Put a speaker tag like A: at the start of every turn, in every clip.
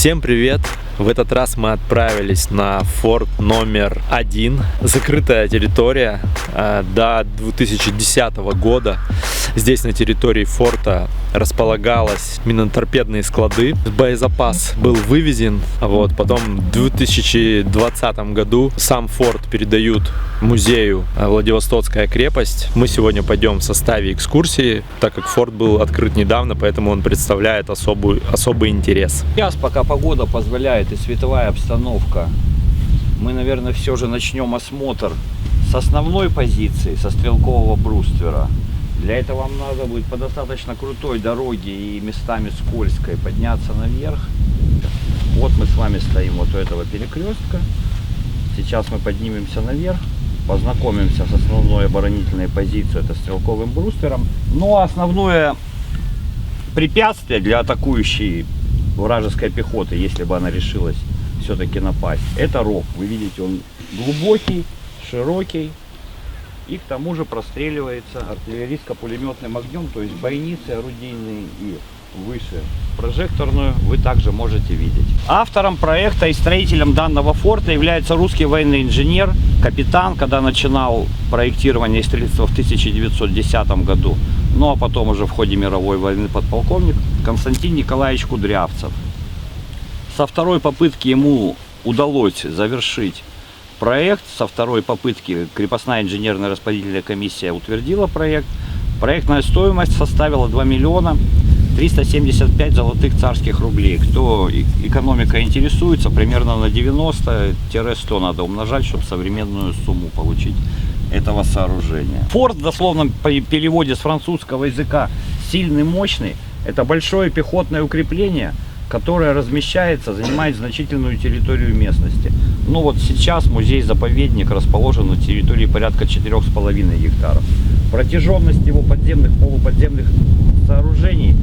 A: Всем привет! В этот раз мы отправились на форт номер 1. Закрытая территория до 2010 года. Здесь на территории форта располагалось миноторпедные склады. Боезапас был вывезен. Потом в 2020 году сам форт передают музею Владивостокская крепость. Мы сегодня пойдем в составе экскурсии, так как форт был открыт недавно, поэтому он представляет особый интерес.
B: Сейчас, пока погода позволяет и световая обстановка, мы, наверное, все же начнем осмотр с основной позиции, со стрелкового бруствера. Для этого вам надо будет по достаточно крутой дороге и местами скользкой подняться наверх. Вот мы с вами стоим вот у этого перекрестка. Сейчас мы поднимемся наверх, познакомимся с основной оборонительной позицией, это стрелковым бруствером. Но основное препятствие для атакующей вражеской пехоты, если бы она решилась все-таки напасть, это ров. Вы видите, он глубокий, широкий и к тому же простреливается артиллерийско-пулеметным огнем, то есть бойницы орудийные и выше прожекторную вы также можете видеть. Автором проекта и строителем данного форта является русский военный инженер, капитан, когда начинал проектирование и строительство в 1910 году, ну а потом уже в ходе мировой войны подполковник Константин Николаевич Кудрявцев. Со второй попытки ему удалось завершить проект. Со второй попытки крепостная инженерная распределительная комиссия утвердила проект. Проектная стоимость составила 2 миллиона 375 золотых царских рублей. Кто экономикой интересуется, примерно на 90-100 надо умножать, чтобы современную сумму получить этого сооружения. Форт в дословном переводе с французского языка «сильный, мощный» — это большое пехотное укрепление, которое размещается, занимает значительную территорию местности. Ну вот сейчас музей-заповедник расположен на территории порядка 4,5 гектаров. Протяженность его подземных, полуподземных сооружений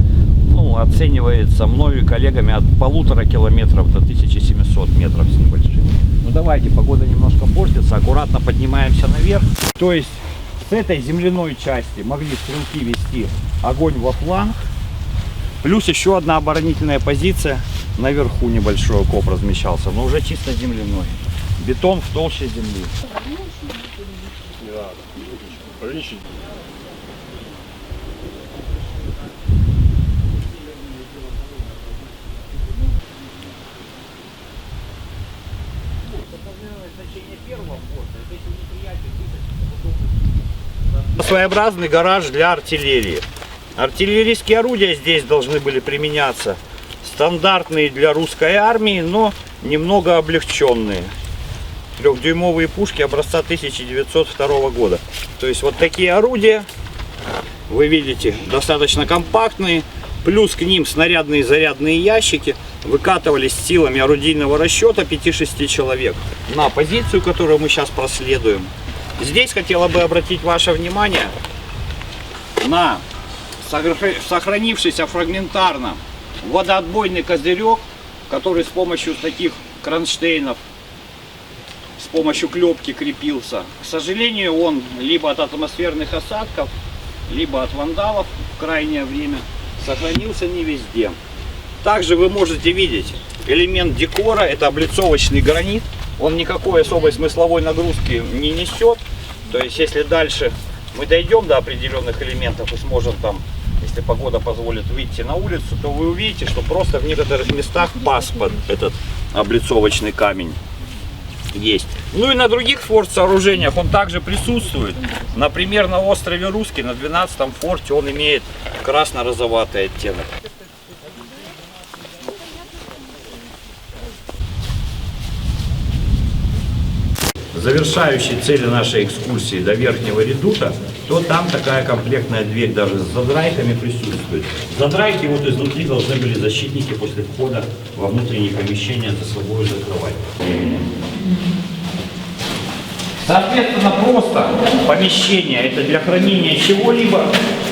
B: оценивается мною и коллегами от 1,5 километров до 1700 метров с небольшим. Ну давайте, погода немножко портится, аккуратно поднимаемся наверх. То есть с этой земляной части могли стрелки вести огонь во фланг. Плюс еще одна оборонительная позиция. Наверху небольшой окоп размещался, но уже чисто земляной. Бетон в толще земли. Своеобразный гараж для артиллерии. Артиллерийские орудия здесь должны были применяться. Стандартные для русской армии, но немного облегченные. 3-дюймовые пушки образца 1902 года. То есть вот такие орудия, вы видите, достаточно компактные. Плюс к ним снарядные зарядные ящики выкатывались силами орудийного расчета 5-6 человек на позицию, которую мы сейчас проследуем. Здесь хотела бы обратить ваше внимание на сохранившийся фрагментарно водоотбойный козырек, который с помощью таких кронштейнов, с помощью клепки крепился. К сожалению, он либо от атмосферных осадков, либо от вандалов в крайнее время сохранился не везде. Также вы можете видеть элемент декора, это облицовочный гранит. Он никакой особой смысловой нагрузки не несет. То есть, если дальше мы дойдем до определенных элементов и сможем там, если погода позволит, выйти на улицу, то вы увидите, что просто в некоторых местах пас под этот облицовочный камень есть. Ну и на других форт-сооружениях он также присутствует. Например, на острове Русский, на 12-м форте, он имеет красно-розоватый оттенок. Завершающей цели нашей экскурсии до верхнего редута, то там такая комплектная дверь даже с задрайками присутствует. Задрайки вот изнутри должны были защитники после входа во внутренние помещения за собой закрывать. Соответственно, просто помещение это для хранения чего-либо.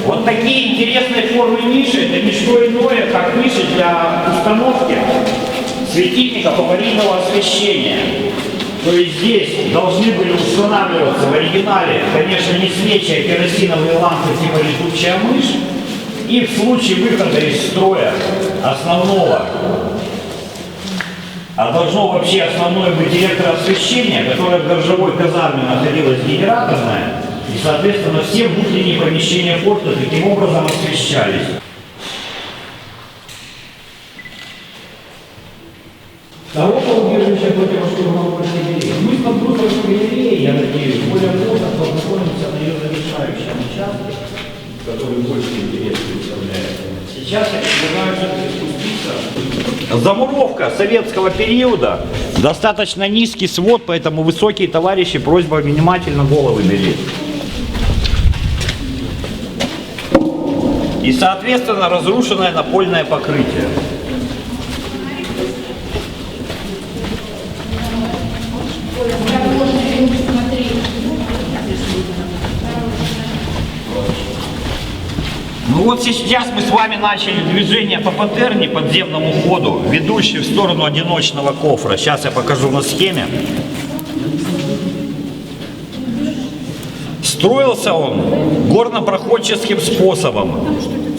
B: Вот такие интересные формы ниши, это не что иное, как ниши для установки светильников аварийного освещения. То есть здесь должны были устанавливаться в оригинале, конечно, не свечи, а керосиновые лампы типа летучая мышь. И в случае выхода из строя основного А должно вообще основное быть электроосвещение, которое в гаражевой казарме находилось генераторное, и, соответственно, все внутренние помещения форта таким образом освещались. Второго убежища противоштурмовой артиллерии. Мы с подгрузкой артиллерии, я надеюсь, более поздно познакомимся на ее завершающем участке, который больше интерес представляет. Сейчас я предлагаю все-таки спуститься. Замуровка советского периода. Достаточно низкий свод, поэтому высокие товарищи, просьба внимательно головы беречь. И, соответственно, разрушенное напольное покрытие. Ну вот сейчас мы с вами начали движение по паттерне, подземному ходу, ведущий в сторону одиночного кофра. Сейчас я покажу на схеме. Строился он горнопроходческим способом,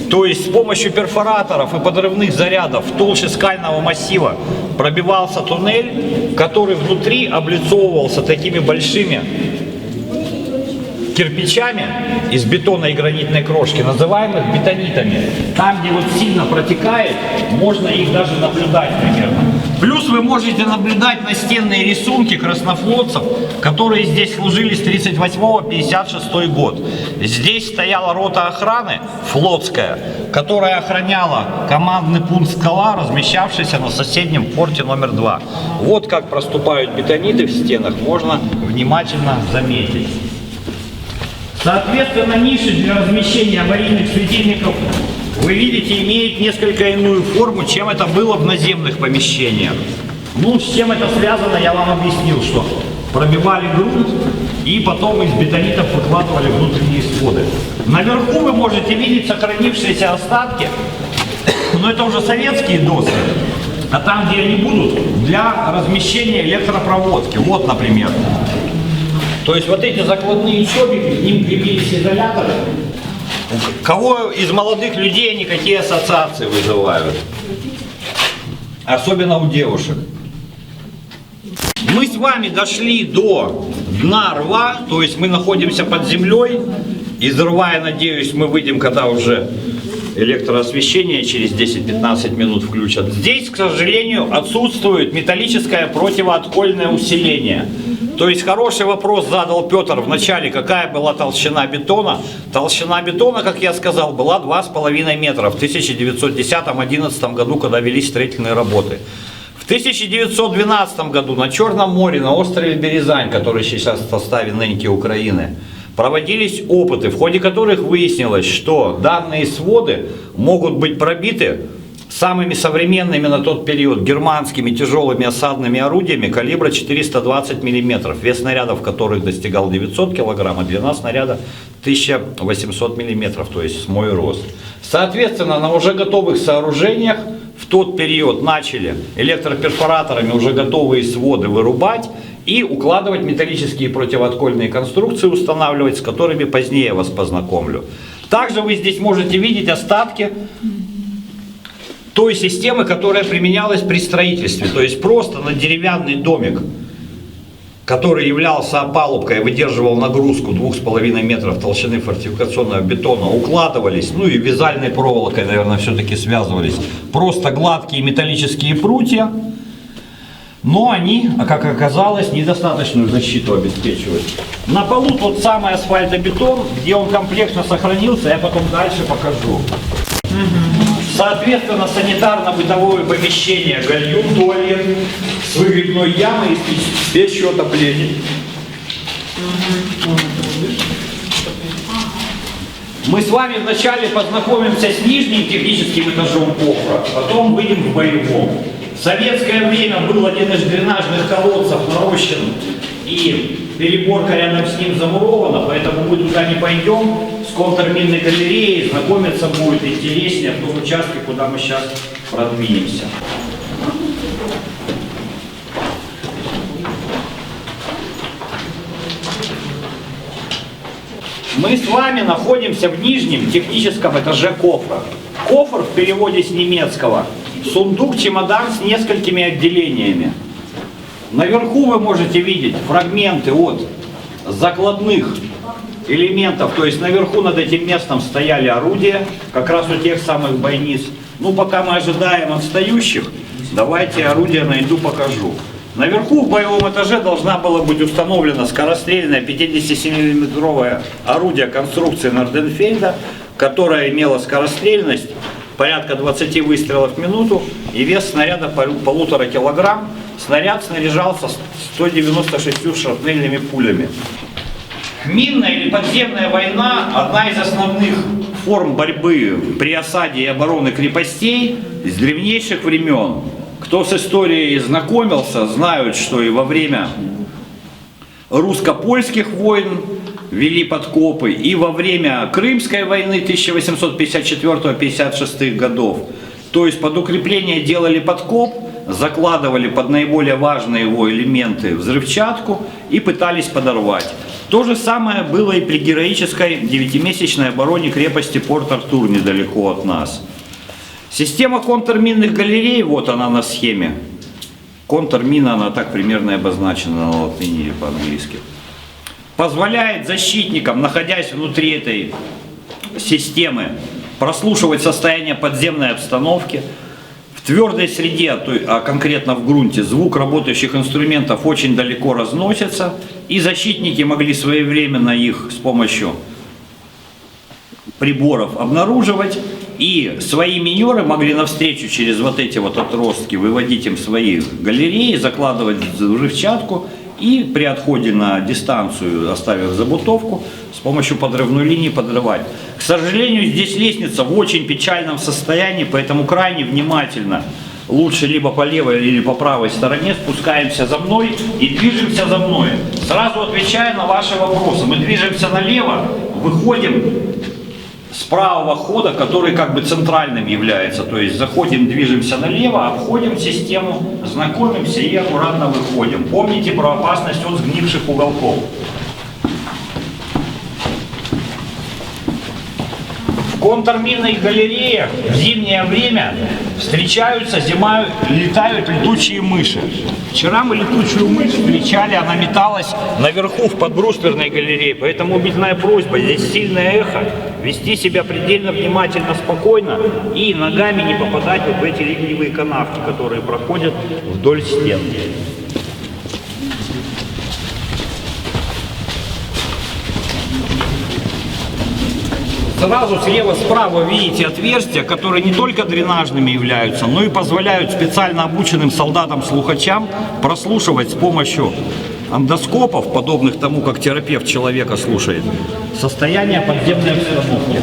B: то есть с помощью перфораторов и подрывных зарядов в толще скального массива пробивался туннель, который внутри облицовывался такими большими кирпичами из бетона и гранитной крошки, называемых бетонитами. Там, где вот сильно протекает, можно их даже наблюдать примерно. Плюс вы можете наблюдать настенные рисунки краснофлотцев, которые здесь служили с 1938 по 1956 год. Здесь стояла рота охраны, флотская, которая охраняла командный пункт «Скала», размещавшийся на соседнем форте номер 2. Вот как проступают бетониты в стенах, можно внимательно заметить. Соответственно, ниши для размещения аварийных светильников, вы видите, имеют несколько иную форму, чем это было в наземных помещениях. Ну, с чем это связано, я вам объяснил, что пробивали грунт и потом из бетонитов выкладывали внутренние своды. Наверху вы можете видеть сохранившиеся остатки, но это уже советские доски, а там, где они будут, для размещения электропроводки. Вот, например. То есть вот эти закладные чобики, к ним крепились изоляторы. Кого из молодых людей они какие ассоциации вызывают? Особенно у девушек. Мы с вами дошли до дна рва, то есть мы находимся под землей. Из рва, я надеюсь, мы выйдем, когда уже электроосвещение через 10-15 минут включат. Здесь, к сожалению, отсутствует металлическое противооткольное усиление. То есть хороший вопрос задал Петр в начале, какая была толщина бетона. Толщина бетона, как я сказал, была 2,5 метра в 1910-11 году, когда велись строительные работы. В 1912 году на Черном море, на острове Березань, который сейчас в составе нынешней Украины, проводились опыты, в ходе которых выяснилось, что данные своды могут быть пробиты самыми современными на тот период германскими тяжелыми осадными орудиями калибра 420 мм, вес снарядов которых достигал 900 кг, а длина снаряда 1800 мм, то есть с мой рост. Соответственно, на уже готовых сооружениях в тот период начали электроперфораторами уже готовые своды вырубать и укладывать металлические противооткольные конструкции, устанавливать, с которыми позднее я вас познакомлю. Также вы здесь можете видеть остатки той системы, которая применялась при строительстве. То есть просто на деревянный домик, который являлся опалубкой, выдерживал нагрузку 2,5 метров толщины фортификационного бетона, укладывались, ну и вязальной проволокой, наверное, все-таки связывались, просто гладкие металлические прутья, но они, как оказалось, недостаточную защиту обеспечивают. На полу тот самый асфальтобетон, где он комплексно сохранился, я потом дальше покажу. Соответственно, санитарно-бытовое помещение, гальюн, туалет с выгребной ямой и печью отопления. Мы с вами вначале познакомимся с нижним техническим этажом кофра, потом выйдем к боевому. В советское время был один из дренажных колодцев нарощен и переборка рядом с ним замурована, поэтому мы туда не пойдем. С контрминной галереей знакомиться будет интереснее в том участке, куда мы сейчас продвинемся. Мы с вами находимся в нижнем техническом этаже кофра. Кофр в переводе с немецкого сундук-чемодан с несколькими отделениями. Наверху вы можете видеть фрагменты от закладных элементов, то есть наверху над этим местом стояли орудия, как раз у тех самых бойниц. Ну, пока мы ожидаем отстающих, давайте орудия найду, покажу. Наверху в боевом этаже должна была быть установлена скорострельное 57-мм орудие конструкции Норденфельда, которое имело скорострельность порядка 20 выстрелов в минуту и вес снаряда 1,5 килограмм. Снаряд снаряжался 196 шрапнельными пулями. Минная или подземная война – одна из основных форм борьбы при осаде и обороне крепостей с древнейших времен. Кто с историей знакомился, знают, что и во время русско-польских войн вели подкопы, и во время Крымской войны 1854-56 годов. То есть под укрепление делали подкоп, закладывали под наиболее важные его элементы взрывчатку и пытались подорвать. То же самое было и при героической 9-месячной обороне крепости Порт-Артур недалеко от нас. Система контрминных галерей, вот она на схеме. Контрмина, она так примерно и обозначена на латыни или по-английски. Позволяет защитникам, находясь внутри этой системы, прослушивать состояние подземной обстановки. В твердой среде, а конкретно в грунте, звук работающих инструментов очень далеко разносится, и защитники могли своевременно их с помощью приборов обнаруживать, и свои минеры могли навстречу через вот эти вот отростки выводить им свои галереи, закладывать взрывчатку и при отходе на дистанцию, оставив забутовку, с помощью подрывной линии подрывать. К сожалению, здесь лестница в очень печальном состоянии, поэтому крайне внимательно, лучше либо по левой или по правой стороне, спускаемся за мной и движемся за мной. Сразу отвечая на ваши вопросы, мы движемся налево, выходим с правого хода, который как бы центральным является, то есть заходим, движемся налево, обходим систему, знакомимся и аккуратно выходим. Помните про опасность от сгнивших уголков. В контрминных галереях в зимнее время встречаются, зимой летают летучие мыши. Вчера мы летучую мышь встречали, она металась наверху в подбрустверной галерее, поэтому убедительная просьба, здесь сильное эхо, вести себя предельно внимательно, спокойно и ногами не попадать вот в эти ливневые канавки, которые проходят вдоль стен. Сразу слева-справа видите отверстия, которые не только дренажными являются, но и позволяют специально обученным солдатам-слухачам прослушивать с помощью эндоскопов, подобных тому, как терапевт человека слушает, состояние подземной обстановки.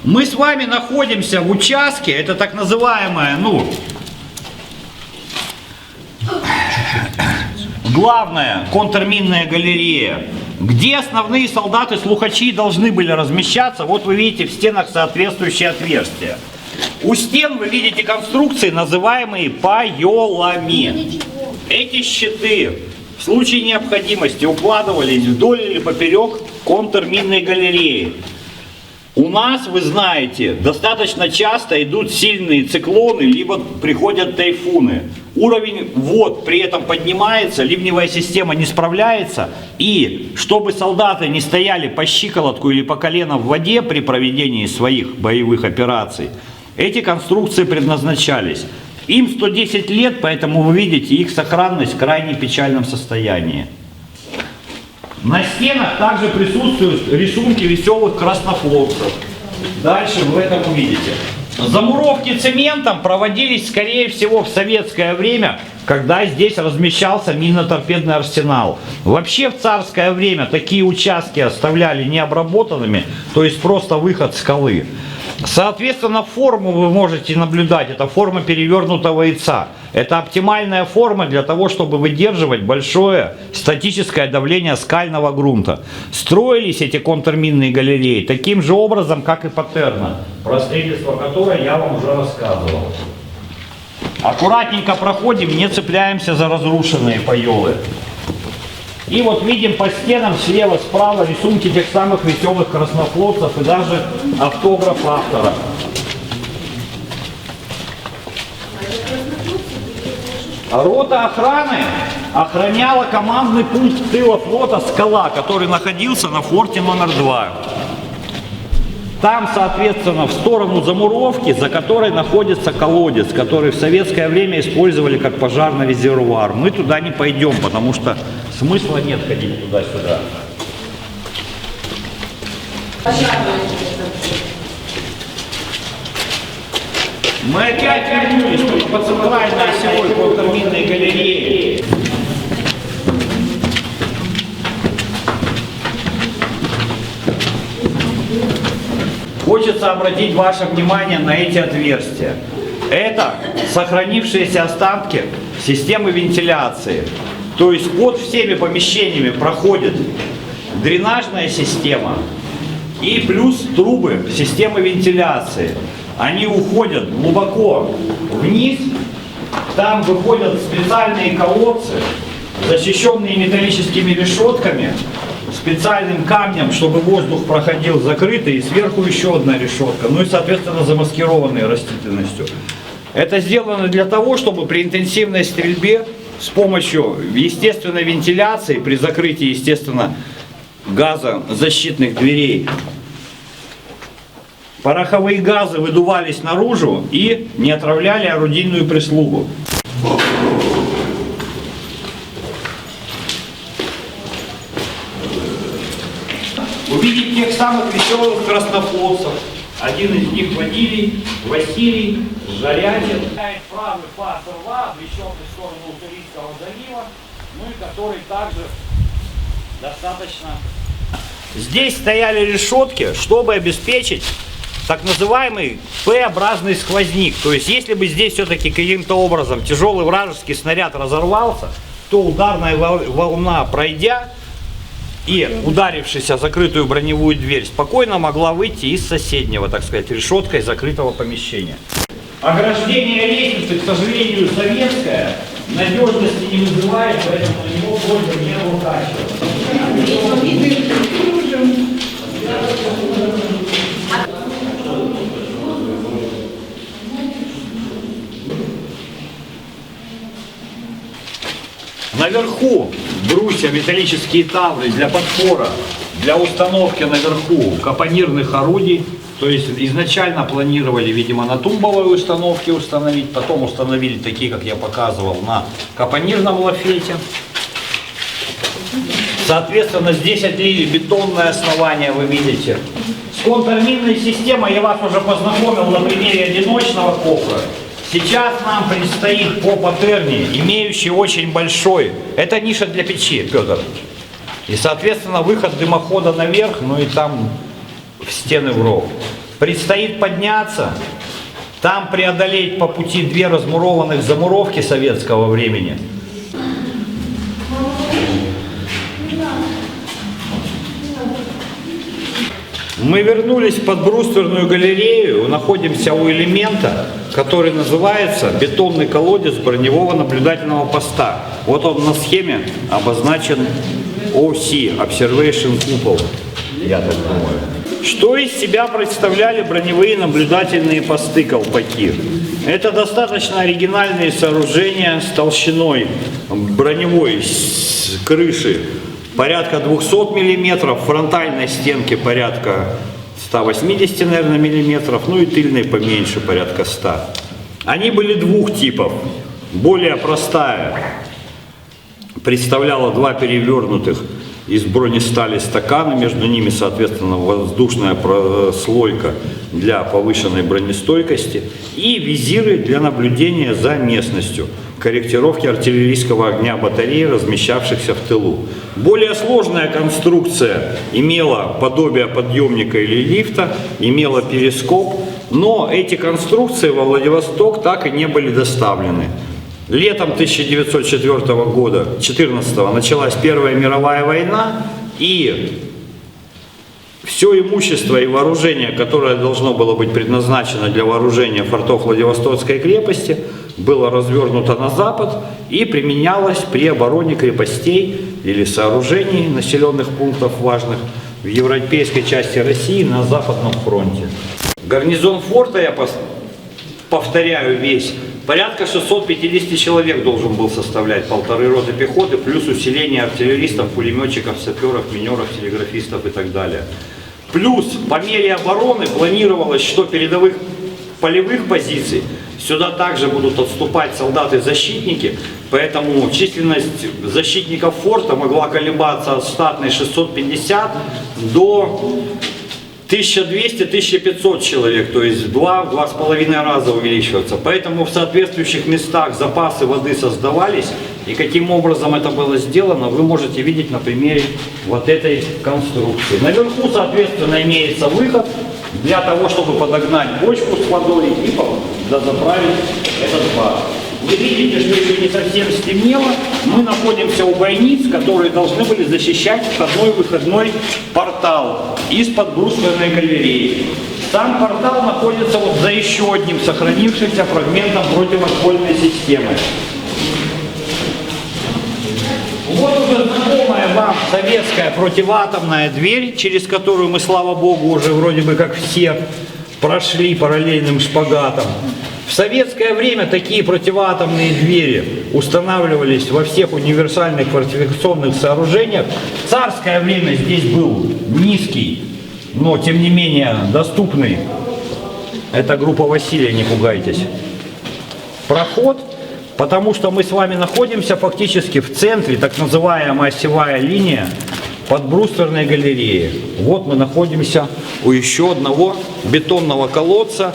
B: Мы с вами находимся в участке, это так называемая, главная контрминная галерея, где основные солдаты-слухачи должны были размещаться. Вот вы видите в стенах соответствующие отверстия. У стен вы видите конструкции, называемые пайолами. Эти щиты в случае необходимости укладывались вдоль или поперек контрминной галереи. У нас, вы знаете, достаточно часто идут сильные циклоны, либо приходят тайфуны. Уровень вод при этом поднимается, ливневая система не справляется. И чтобы солдаты не стояли по щиколотку или по колено в воде при проведении своих боевых операций, эти конструкции предназначались. Им 110 лет, поэтому вы видите их сохранность в крайне печальном состоянии. На стенах также присутствуют рисунки веселых краснофлотцев. Дальше вы это увидите. Замуровки цементом проводились, скорее всего, в советское время, когда здесь размещался минно-торпедный арсенал. Вообще в царское время такие участки оставляли необработанными, то есть просто выход скалы. Соответственно, форму вы можете наблюдать, это форма перевернутого яйца. Это оптимальная форма для того, чтобы выдерживать большое статическое давление скального грунта. Строились эти контрминные галереи таким же образом, как и Патерна, про строительство которой я вам уже рассказывал. Аккуратненько проходим, не цепляемся за разрушенные пайолы. И вот видим по стенам слева-справа рисунки тех самых веселых краснофлотцев и даже автограф автора. Рота охраны охраняла командный пункт тыла флота «Скала», который находился на форте номер 2. Там, соответственно, в сторону замуровки, за которой находится колодец, который в советское время использовали как пожарный резервуар. Мы туда не пойдем, потому что смысла нет ходить туда-сюда. Мы опять вернулись по центральной осевой полукарминной галерее. Хочется обратить ваше внимание на эти отверстия. Это сохранившиеся останки системы вентиляции. То есть под всеми помещениями проходит дренажная система и плюс трубы системы вентиляции. Они уходят глубоко вниз, там выходят специальные колодцы, защищенные металлическими решетками, специальным камнем, чтобы воздух проходил закрытый, и сверху еще одна решетка, ну и, соответственно, замаскированные растительностью. Это сделано для того, чтобы при интенсивной стрельбе с помощью естественной вентиляции, при закрытии, естественно, газозащитных дверей, пороховые газы выдувались наружу и не отравляли орудийную прислугу. Увидеть тех самых веселых краснофлотцев. Один из них Василий Жарятин. Правый пас рва, обращенный в сторону Уссурийского залива, ну и который также достаточно... Здесь стояли решетки, чтобы обеспечить так называемый П-образный сквозняк. То есть, если бы здесь все-таки каким-то образом тяжелый вражеский снаряд разорвался, то ударная волна, пройдя и ударившись о закрытую броневую дверь, спокойно могла выйти из соседнего, так сказать, решеткой закрытого помещения. Ограждение лестницы, к сожалению, советское, надежности не вызывает, поэтому на него просьба не обрушиваться. Наверху брусья, металлические тавры для подпора, для установки наверху капонирных орудий. То есть изначально планировали, видимо, на тумбовой установке установить, потом установили такие, как я показывал, на капонирном лафете. Соответственно, здесь отлили бетонное основание, вы видите. С контрминной системой я вас уже познакомил на примере одиночного кофра. Сейчас нам предстоит по паттерне, имеющий очень большой, это ниша для печи, Петр. И, соответственно, выход дымохода наверх, ну и там в стены в ров. Предстоит подняться, там преодолеть по пути 2 размурованных замуровки советского времени. Мы вернулись в подбрустверную галерею, находимся у элемента, который называется бетонный колодец броневого наблюдательного поста. Вот он на схеме обозначен OC, Observation Cupol, я так думаю. Что из себя представляли броневые наблюдательные посты-колпаки? Это достаточно оригинальные сооружения с толщиной броневой крыши порядка 200 мм, фронтальной стенки порядка 180, наверное, миллиметров, ну и тыльной поменьше, порядка 100. Они были 2 типов. Более простая представляла 2 перевернутых из бронестали стакана, между ними, соответственно, воздушная прослойка для повышенной бронестойкости и визиры для наблюдения за местностью, корректировки артиллерийского огня батареи, размещавшихся в тылу. Более сложная конструкция имела подобие подъемника или лифта, имела перископ, но эти конструкции во Владивосток так и не были доставлены. Летом 1904 года, 14-го, началась Первая мировая война, и все имущество и вооружение, которое должно было быть предназначено для вооружения фортов Владивостокской крепости, было развернуто на запад и применялось при обороне крепостей или сооружений населенных пунктов важных в европейской части России на Западном фронте. Гарнизон форта, я повторяю, весь Порядка 650 человек должен был составлять 1,5 роты пехоты, плюс усиление артиллеристов, пулеметчиков, саперов, минеров, телеграфистов и так далее. Плюс по мере обороны планировалось, что передовых полевых позиций сюда также будут отступать солдаты-защитники, поэтому численность защитников форта могла колебаться от штатной 650 до 1200-1500 человек, то есть в 2-2,5 раза увеличиваться. Поэтому в соответствующих местах запасы воды создавались, и каким образом это было сделано, вы можете видеть на примере вот этой конструкции. Наверху, соответственно, имеется выход для того, чтобы подогнать бочку с водой и дозаправить этот бак. Вы видите, что еще не совсем стемнело. Мы находимся у бойниц, которые должны были защищать входной и выходной портал из-под брустверной галереи. Сам портал находится вот за еще одним сохранившимся фрагментом противопольной системы. Вот уже знакомая вам советская противоатомная дверь, через которую мы, слава богу, уже вроде бы как все прошли параллельным шпагатом. В советское время такие противоатомные двери устанавливались во всех универсальных фортификационных сооружениях. В царское время здесь был низкий, но тем не менее доступный. Это группа Василия, не пугайтесь. Проход, потому что мы с вами находимся фактически в центре, так называемая осевая линия под брустверной галереей. Вот мы находимся у еще одного бетонного колодца.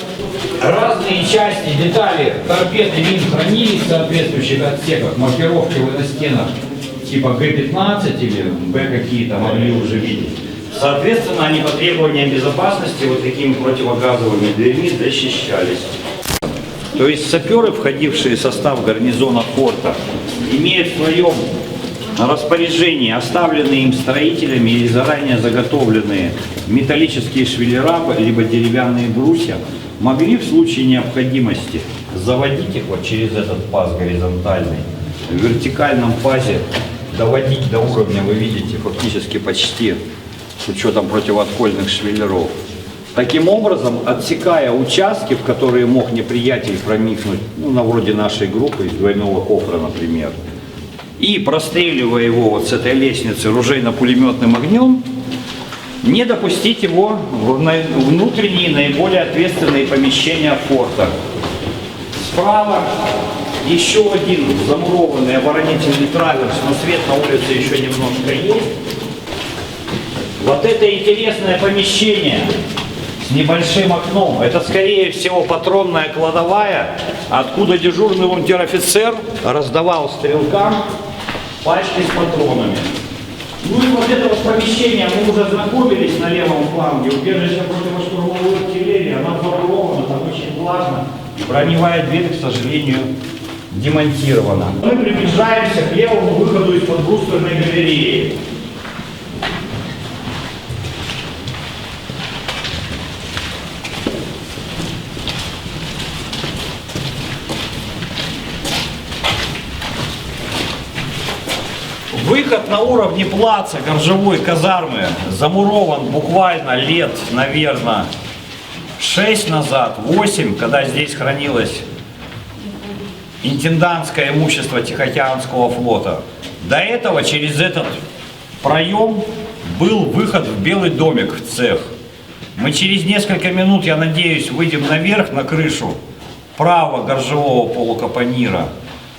B: Разные части, детали, торпед и мин хранились в соответствующих отсеках. Маркировки вы на стенах типа Г-15 или Б какие-то могли уже видеть. Соответственно, они по требованиям безопасности вот такими противогазовыми дверьми защищались. То есть саперы, входившие в состав гарнизона форта, имеют в своем распоряжении оставленные им строителями или заранее заготовленные металлические швеллера либо деревянные брусья, могли в случае необходимости заводить их вот через этот паз горизонтальный, в вертикальном пазе доводить до уровня, вы видите, фактически почти с учетом противооткольных швеллеров. Таким образом, отсекая участки, в которые мог неприятель проникнуть, ну, на вроде нашей группы из двойного кофра, например, и простреливая его вот с этой лестницы ружейно-пулеметным огнем, не допустить его в внутренние наиболее ответственные помещения форта. Справа еще один замурованный оборонительный траверс, но свет на улице еще немножко есть. Вот это интересное помещение с небольшим окном, это скорее всего патронная кладовая, откуда дежурный унтер-офицер раздавал стрелкам пачки с патронами. Ну и вот это вот помещение, мы уже знакомились на левом фланге, убежище противоштурмовой артиллерии, она замурована, там очень влажно, и броневая дверь, к сожалению, демонтирована. Мы приближаемся к левому выходу из-под брустверной галереи. Выход на уровне плаца горжевой казармы замурован буквально лет, наверное, 6 назад, 8, когда здесь хранилось интендантское имущество Тихоокеанского флота. До этого через этот проем был выход в Белый домик, в цех. Мы через несколько минут, я надеюсь, выйдем наверх, на крышу правого горжевого полукапонира.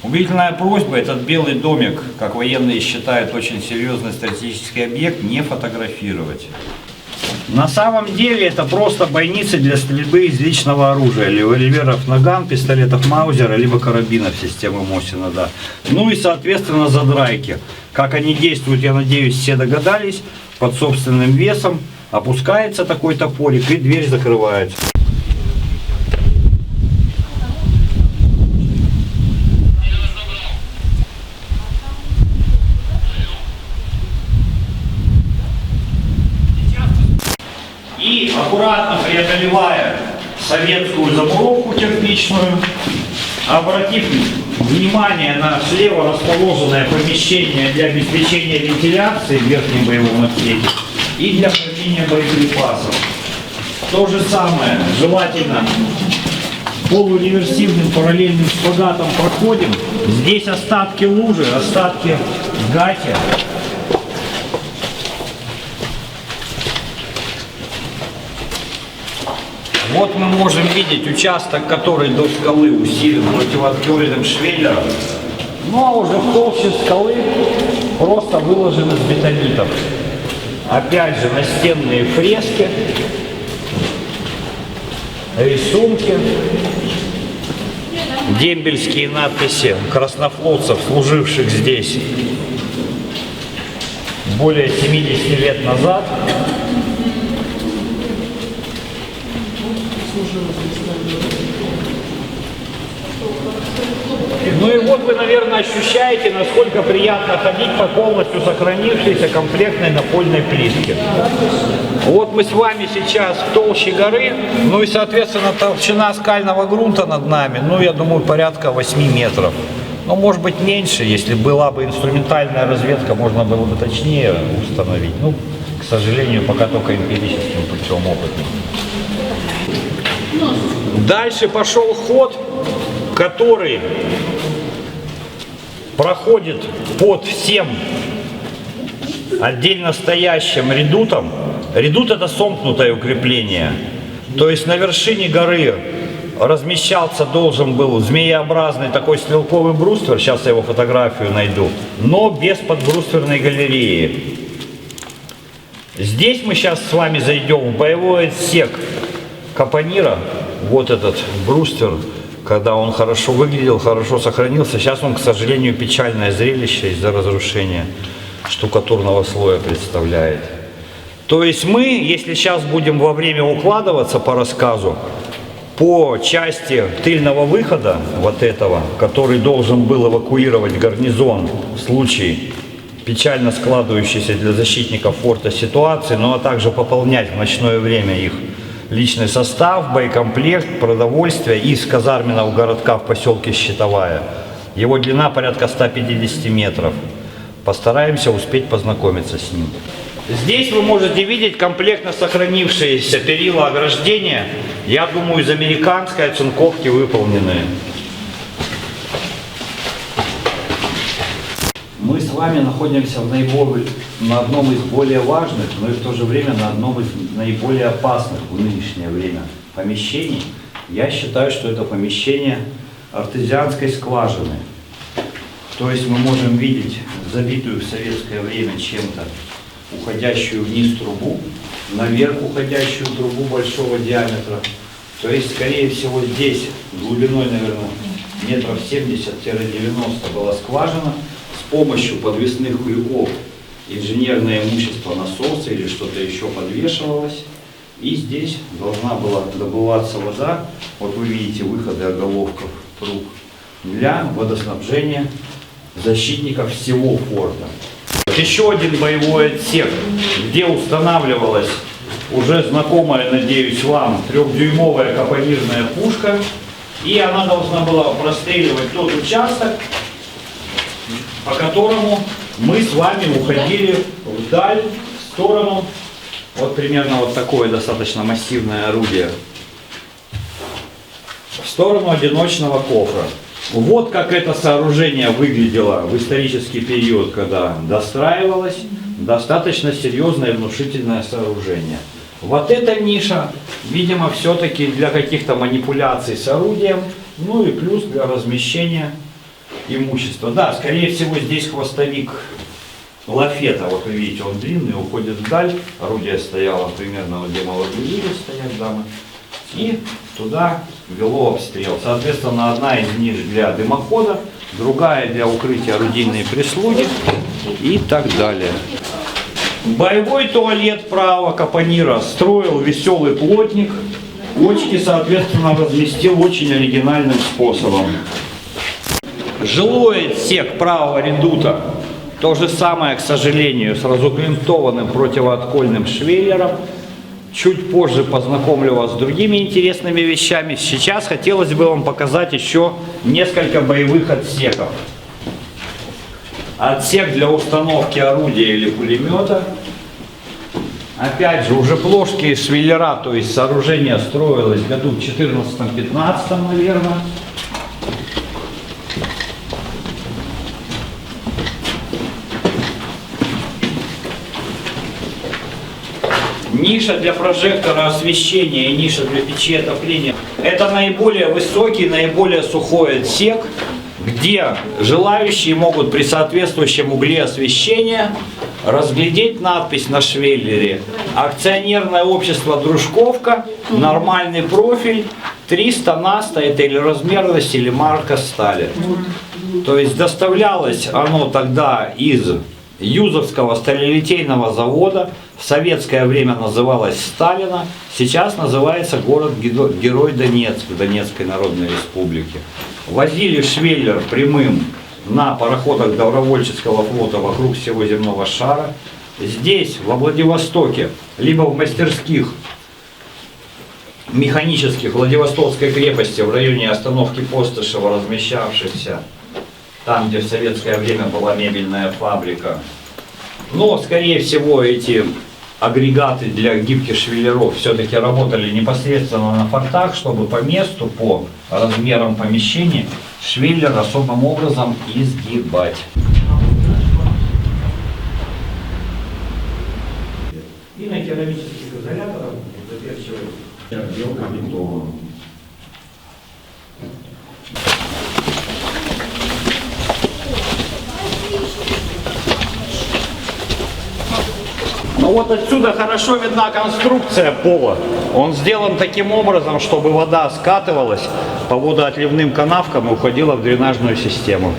B: Убедительная просьба, этот Белый домик, как военные считают, очень серьезный стратегический объект, не фотографировать. На самом деле это просто бойницы для стрельбы из личного оружия, револьверов Наган, пистолетов Маузера, либо карабинов системы Мосина, да. Ну и соответственно задрайки. Как они действуют, я надеюсь, все догадались. Под собственным весом опускается такой топорик и дверь закрывается. И аккуратно преодолевая советскую замуровку кирпичную, обратив внимание на слева расположенное помещение для обеспечения вентиляции в верхнем боевом отсеке и для хранения боеприпасов. То же самое желательно полуреверсивным параллельным шпагатом проходим. Здесь остатки лужи, остатки гати. Вот мы можем видеть участок, который до скалы усилен противооткольным швеллером. Ну а уже в толще скалы просто выложен из бетонитов. Опять же настенные фрески, рисунки, дембельские надписи краснофлотцев, служивших здесь более 70 лет назад. Ну и вот вы, наверное, ощущаете, насколько приятно ходить по полностью сохранившейся комплектной напольной плитке. Вот мы с вами сейчас в толще горы, ну и, соответственно, толщина скального грунта над нами, ну, я думаю, порядка 8 метров. Ну, может быть, меньше, если была бы инструментальная разведка, можно было бы точнее установить. Ну, к сожалению, пока только эмпирическим путем опытным. Дальше пошел ход, который проходит под всем отдельно стоящим редутом. Редут — это сомкнутое укрепление. То есть на вершине горы размещаться должен был змееобразный такой стрелковый бруствер, сейчас я его фотографию найду, но без подбрустверной галереи. Здесь мы сейчас с вами зайдем в боевой отсек капонира. Вот этот бруствер, когда он хорошо выглядел, хорошо сохранился. Сейчас он, к сожалению, печальное зрелище из-за разрушения штукатурного слоя представляет. То есть мы, если сейчас будем во время укладываться по рассказу, по части тыльного выхода вот этого, который должен был эвакуировать гарнизон в случае печально складывающейся для защитников форта ситуации, ну а также пополнять в ночное время их личный состав, боекомплект, продовольствие из казарменного городка в поселке Щитовая. Его длина порядка 150 метров. Постараемся успеть познакомиться с ним. Здесь вы можете видеть комплектно сохранившиеся перила ограждения. Я думаю, из американской оцинковки выполненные. Мы с вами находимся на одном из более важных, но и в то же время на одном из наиболее опасных в нынешнее время помещений. Я считаю, что это помещение артезианской скважины. То есть мы можем видеть забитую в советское время чем-то уходящую вниз трубу, наверх уходящую трубу большого диаметра. То есть, скорее всего, здесь глубиной, наверное, метров 70-90 была скважина. С помощью подвесных крюков инженерное имущество, насосы или что-то еще подвешивалось. И здесь должна была добываться вода. Вот вы видите выходы оголовков труб для водоснабжения защитников всего форта. Еще один боевой отсек, где устанавливалась уже знакомая, надеюсь, вам 3-дюймовая капонирная пушка. И она должна была простреливать тот участок, по которому мы с вами уходили вдаль, в сторону. Вот примерно вот такое достаточно массивное орудие. В сторону одиночного кофра. Вот как это сооружение выглядело в исторический период, когда достраивалось. Достаточно серьезное и внушительное сооружение. Вот эта ниша, видимо, все-таки для каких-то манипуляций с орудием, ну и плюс для размещения имущества. Да, скорее всего, здесь хвостовик лафета, вот вы видите, он длинный, уходит вдаль. Орудие стояло примерно вот где молодые стоят дамы. И туда вело обстрел. Соответственно, одна из ниш для дымохода, другая для укрытия орудийной прислуги и так далее. Боевой туалет правого капонира строил веселый плотник. Почки, соответственно, разместил очень оригинальным способом. Жилой отсек правого редута. То же самое, к сожалению, с разукринтованным противооткольным швеллером. Чуть позже познакомлю вас с другими интересными вещами. Сейчас хотелось бы вам показать еще несколько боевых отсеков. Отсек для установки орудия или пулемета. Опять же, уже плоские швеллера, то есть сооружение строилось в году в 14-15, наверное. Ниша для прожектора освещения и ниша для печи отопления. Это наиболее высокий, наиболее сухой отсек, где желающие могут при соответствующем угле освещения разглядеть надпись на швеллере. Акционерное общество «Дружковка», нормальный профиль, 300 наста, это или размерность, или марка стали. То есть доставлялось оно тогда из Юзовского сталелитейного завода, в советское время называлось Сталина, сейчас называется город-герой Донецк, Донецкой Народной Республики. Возили швеллер прямым на пароходах добровольческого флота вокруг всего земного шара. Здесь, во Владивостоке, либо в мастерских механических Владивостокской крепости в районе остановки Постышева, размещавшихся там, где в советское время была мебельная фабрика. Но, скорее всего, эти агрегаты для гибких швеллеров все-таки работали непосредственно на фортах, чтобы по месту, по размерам помещения швеллер особым образом изгибать. И на керамических изоляторах заперчивать отделкой бетона. Ну вот отсюда хорошо видна конструкция пола. Он сделан таким образом, чтобы вода скатывалась по водоотливным канавкам и уходила в дренажную систему.